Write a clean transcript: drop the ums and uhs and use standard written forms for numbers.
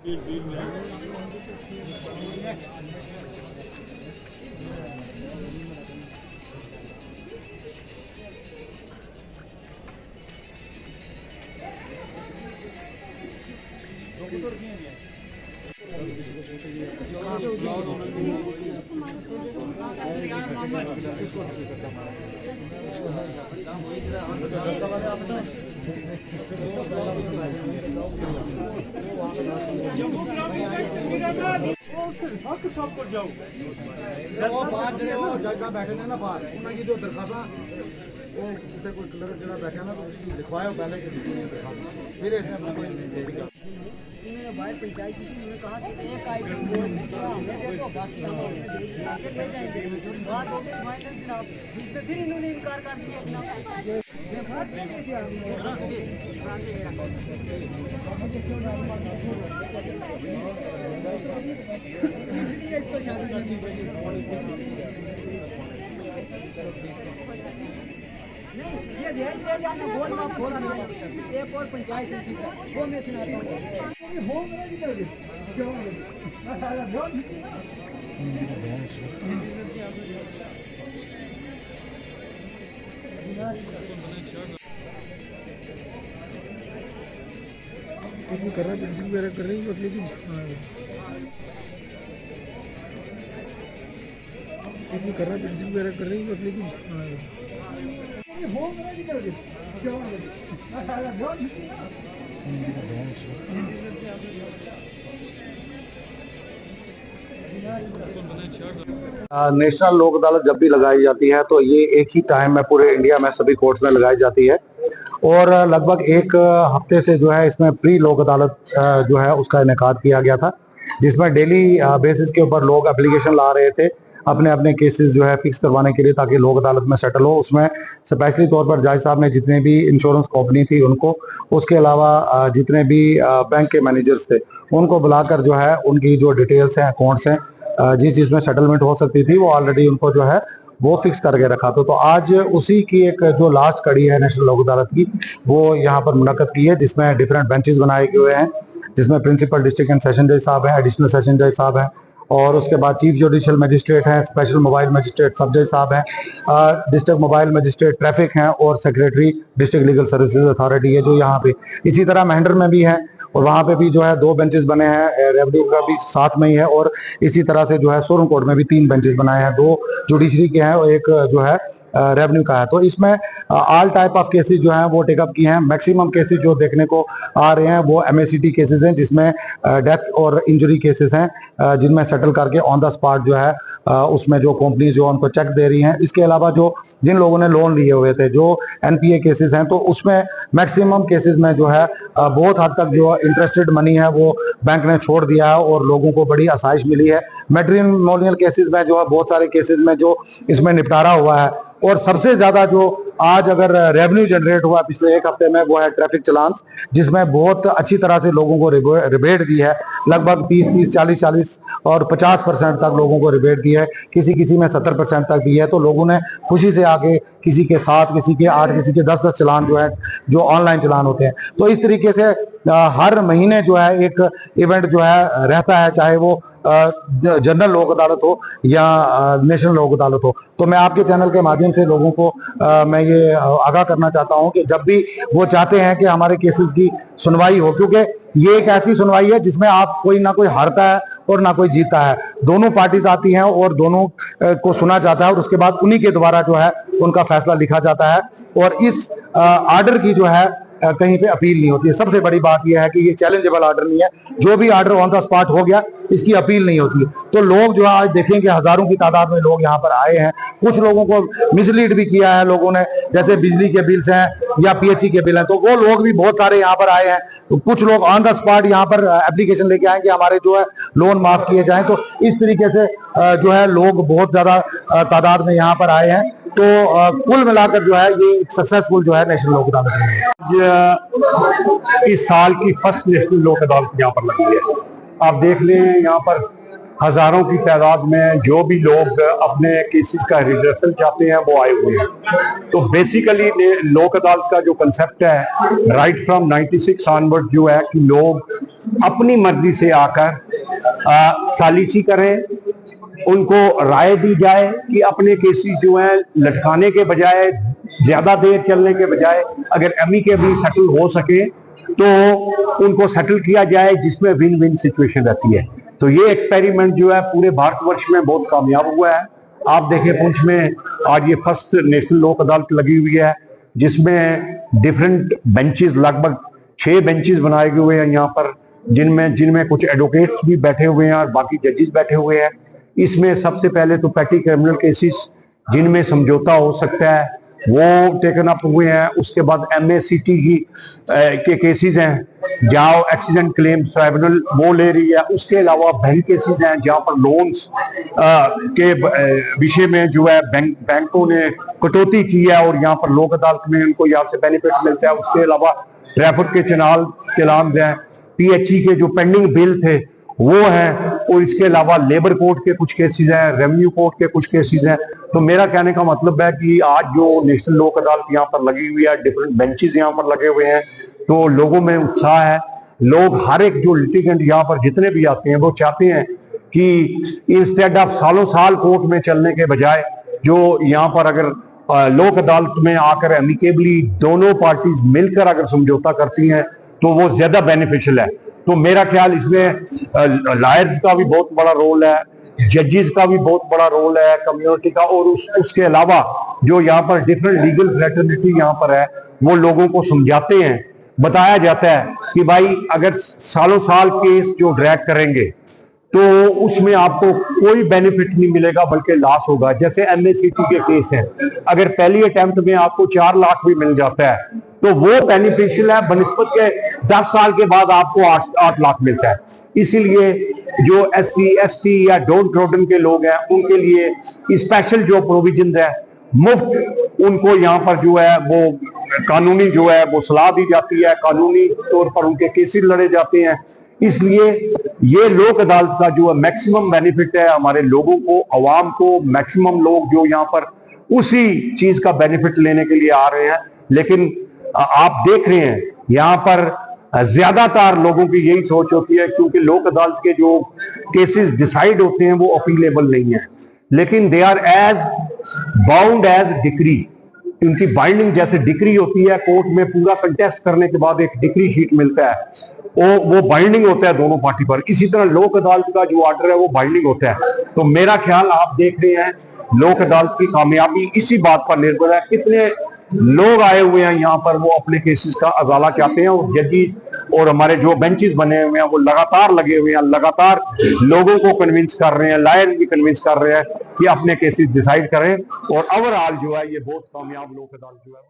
बैठे ने ना बाहर उन्होंने जो दरखास्त वो कोई क्लर्क जो बैठा ना तो उसकी लिखवाया पहले फिर ऐसे बाहर पंचायत की उन्होंने कहा कि एक आइटम हमें दे दो बाकी हम आगे ले जाएंगे बात हो गई फाइनल जनाब इसमें फिर इन्होंने इनकार कर दिया जनाब ये बात क्या दे दिया इसलिए इसको शादी नहीं ये भेज दे जाना बोल ना बोला एक और पंचायत थी सर वो मैं सुनाता हूँ हो मेरा भी कर क्यों बोल ये कर रहा है पिटिशन वगैरह कर रही है अपने की ये कर रहा है पिटिशन वगैरह कर रही है अपने की हो मेरा भी कर क्यों बोल नेशनल लोक अदालत जब भी लगाई जाती है तो ये एक ही टाइम में पूरे इंडिया में सभी कोर्ट्स में लगाई जाती है और लगभग एक हफ्ते से जो है इसमें प्री लोक अदालत जो है उसका इनेकाद किया गया था, जिसमें डेली बेसिस के ऊपर लोग एप्लीकेशन ला रहे थे अपने अपने केसेस जो है फिक्स करवाने के लिए ताकि लोक अदालत में सेटल हो। उसमें स्पेशली तौर पर जज साहब ने जितने भी इंश्योरेंस कंपनी थी उनको, उसके अलावा जितने भी बैंक के मैनेजर्स थे उनको बुलाकर जो है उनकी जो डिटेल्स हैं, अकाउंट्स हैं, जिस चीज़ में सेटलमेंट हो सकती थी वो ऑलरेडी उनको जो है वो फिक्स करके रखा था। तो आज उसी की एक जो लास्ट कड़ी है नेशनल लोक अदालत की वो यहाँ पर मुनक्कद की है, जिसमें डिफरेंट बेंचेस बनाए हुए हैं, जिसमें प्रिंसिपल डिस्ट्रिक्ट एंड सेशन जज साहब हैं, एडिशनल सेशन जज साहब हैं और उसके बाद चीफ जुडिशियल मजिस्ट्रेट हैं, स्पेशल मोबाइल मजिस्ट्रेट सब जज साहब हैं, डिस्ट्रिक्ट मोबाइल मजिस्ट्रेट ट्रैफिक हैं और secretary district legal services authority है जो यहाँ पे। इसी तरह महेंद्र में भी है और वहाँ पे भी जो है 2 बेंचेस बने हैं, रेवन्यू का भी साथ में ही है और इसी तरह से जो है सोरन कोर्ट में भी 3 बेंचेस बनाए हैं, 2 जुडिशरी के हैं और एक जो है रेवेन्यू का है। तो इसमें ऑल टाइप ऑफ केसेस जो हैं वो टेकअप किए हैं। मैक्सिमम केसेस जो देखने को आ रहे हैं वो MACT केसेस हैं, जिसमें डेथ और इंजरी केसेस हैं जिनमें सेटल करके ऑन द स्पॉट जो है उसमें जो कंपनी जो उनको चेक दे रही हैं। इसके अलावा जो जिन लोगों ने लोन लिए हुए थे, जो NPA केसेस हैं, तो उसमें मैक्सिमम केसेस में जो है बहुत हद तक जो इंटरेस्टेड मनी है वो बैंक ने छोड़ दिया है और लोगों को बड़ी आसाइश मिली है। मैट्रिमोनियल केसेस में जो है बहुत सारे केसेस में जो इसमें निपटारा हुआ है और सबसे ज्यादा जो आज अगर रेवेन्यू जनरेट हुआ पिछले एक हफ्ते में वो है ट्रैफिक चालान, जिसमें बहुत अच्छी तरह से लोगों को रिबेट दी है, लगभग 30-30, 40-40 और 50% तक लोगों को रिबेट दी है, किसी में 70% तक दी है। तो लोगों ने खुशी से आके किसी के 7, किसी के 8, किसी के 10-10 चालान जो है जो ऑनलाइन चालान होते हैं। तो इस तरीके से हर महीने जो है एक इवेंट जो है रहता है, चाहे वो जनरल लोक अदालत हो या नेशनल लोक अदालत हो। तो मैं आपके चैनल के माध्यम से लोगों को मैं ये आगाह करना चाहता हूं कि जब भी वो चाहते हैं कि हमारे केसेस की सुनवाई हो, क्योंकि ये एक ऐसी सुनवाई है जिसमें आप कोई ना कोई हारता है और ना कोई जीता है, दोनों पार्टीज आती हैं और दोनों को सुना जाता है और उसके बाद उन्हीं के द्वारा जो है उनका फैसला लिखा जाता है और इस आर्डर की जो है कहीं पे अपील नहीं होती है। सबसे बड़ी बात यह है कि ये चैलेंजेबल आर्डर नहीं है, जो भी आर्डर ऑन द स्पॉट हो गया इसकी अपील नहीं होती है। तो लोग जो है आज देखेंगे हजारों की तादाद में लोग यहाँ पर आए हैं। कुछ लोगों को मिसलीड भी किया है लोगों ने, जैसे बिजली के बिल्स हैं या PHE के बिल हैं, तो वो लोग भी बहुत सारे यहाँ पर आए हैं। तो कुछ लोग ऑन द स्पॉट यहाँ पर एप्लीकेशन लेके आएंगे हमारे जो है लोन माफ किए जाएं। तो इस तरीके से जो है लोग बहुत ज्यादा तादाद में यहाँ पर आए हैं। तो कुल मिलाकर जो है ये सक्सेसफुल जो है नेशनल लोक अदालत है। इस साल की फर्स्ट नेशनल लोक अदालत यहाँ पर लगी है। आप देख लें यहाँ पर हजारों की तादाद में जो भी लोग अपने केसेस का रिजर्सल चाहते हैं वो आए हुए हैं। तो बेसिकली लोक अदालत का जो कंसेप्ट है राइट फ्रॉम 96 ऑनवर्ड जो है कि लोग अपनी मर्जी से आकर सालिसी करें, उनको राय दी जाए कि अपने केसेस जो हैं लटकाने के बजाय, ज्यादा देर चलने के बजाय अगर एमिकेबली सेटल हो सके तो उनको सेटल किया जाए, जिसमें विन विन सिचुएशन रहती है। तो ये एक्सपेरिमेंट जो है पूरे भारतवर्ष में बहुत कामयाब हुआ है। आप देखें पुंछ में आज ये फर्स्ट नेशनल लोक अदालत लगी हुई है, जिसमें डिफरेंट बेंचेस, लगभग 6 बेंचेस बनाए हुए हैं यहाँ पर, जिनमें कुछ एडवोकेट्स भी बैठे हुए हैं और बाकी जजेस बैठे हुए हैं। इसमें सबसे पहले तो पैटी क्रिमिनल केसेस जिनमें समझौता हो सकता है वो टेकन अप हुए हैं। उसके बाद MACT के केसेस हैं जहाँ एक्सीडेंट क्लेम ट्राइब्यूनल वो ले रही है। उसके अलावा बैंक केसेस हैं जहाँ पर लोन्स के विषय में जो है बैंकों ने कटौती की है और यहाँ पर लोक अदालत में उनको यहाँ से बेनिफिट मिलता है। उसके अलावा ट्रैफिक के चलान हैं, PHE के जो पेंडिंग बिल थे वो हैं, और इसके अलावा लेबर कोर्ट के कुछ केसेस हैं, रेवेन्यू कोर्ट के कुछ केसेस हैं। तो मेरा कहने का मतलब है कि आज जो नेशनल लोक अदालत यहाँ पर लगी हुई है, डिफरेंट बेंचेस यहाँ पर लगे हुए हैं, तो लोगों में उत्साह है। लोग हर एक जो लिटिगेंट यहाँ पर जितने भी आते हैं वो चाहते हैं कि इंस्टेड ऑफ सालों साल कोर्ट में चलने के बजाय जो यहाँ पर अगर लोक अदालत में आकर एमिकेबली दोनों पार्टीज मिलकर अगर समझौता करती हैं तो वो ज्यादा बेनिफिशियल है। तो मेरा ख्याल इसमें लॉयर्स का भी बहुत बड़ा रोल है, जजेस का भी बहुत बड़ा रोल है, कम्युनिटी का, और उसके अलावा जो यहाँ पर डिफरेंट लीगल फ्रेटर्निटी यहाँ पर है वो लोगों को समझाते हैं, बताया जाता है कि भाई अगर सालों साल केस जो ड्रैग करेंगे तो उसमें आपको कोई बेनिफिट नहीं मिलेगा बल्कि लॉस होगा। जैसे MACT के केस हैं, अगर पहली अटेम्प्ट में आपको 4 लाख भी मिल जाता है तो वो बेनिफिशियल है बनिस्बत के 10 साल के बाद आपको 8 लाख मिलता है। इसीलिए जो SC ST या डाउन ट्रोडन के लोग हैं उनके लिए स्पेशल जो प्रोविजन है, मुफ्त उनको यहाँ पर जो है वो कानूनी जो है वो सलाह दी जाती है, कानूनी तौर पर उनके केसेस लड़े जाते हैं। इसलिए ये लोक अदालत का जो है मैक्सिमम बेनिफिट है हमारे लोगों को, अवाम को। मैक्सिमम लोग जो यहाँ पर उसी चीज का बेनिफिट लेने के लिए आ रहे हैं। लेकिन आप देख रहे हैं यहाँ पर ज्यादातर लोगों की यही सोच होती है, क्योंकि लोक अदालत के जो केसेस डिसाइड होते हैं वो अपीलेबल नहीं है, लेकिन they are as bound as decree. उनकी बाइंडिंग जैसे डिक्री होती है, कोर्ट में पूरा कंटेस्ट करने के बाद एक डिक्री शीट मिलता है, वो बाइंडिंग होता है दोनों पार्टी पर। इसी तरह लोक अदालत का जो ऑर्डर है वो बाइंडिंग होता है। तो मेरा ख्याल आप देख रहे हैं लोक अदालत की कामयाबी इसी बात पर निर्भर है, कितने लोग आए हुए हैं यहाँ पर, वो अपने केसेस का अदाला चाहते हैं। और जजेस और हमारे जो बेंचेस बने हुए हैं वो लगातार लगे हुए हैं, लगातार लोगों को कन्विंस कर रहे हैं, लॉयर्स भी कन्विंस कर रहे हैं कि अपने केसेस डिसाइड करें। और ओवरऑल जो है ये बहुत कामयाब लोक अदालत जो है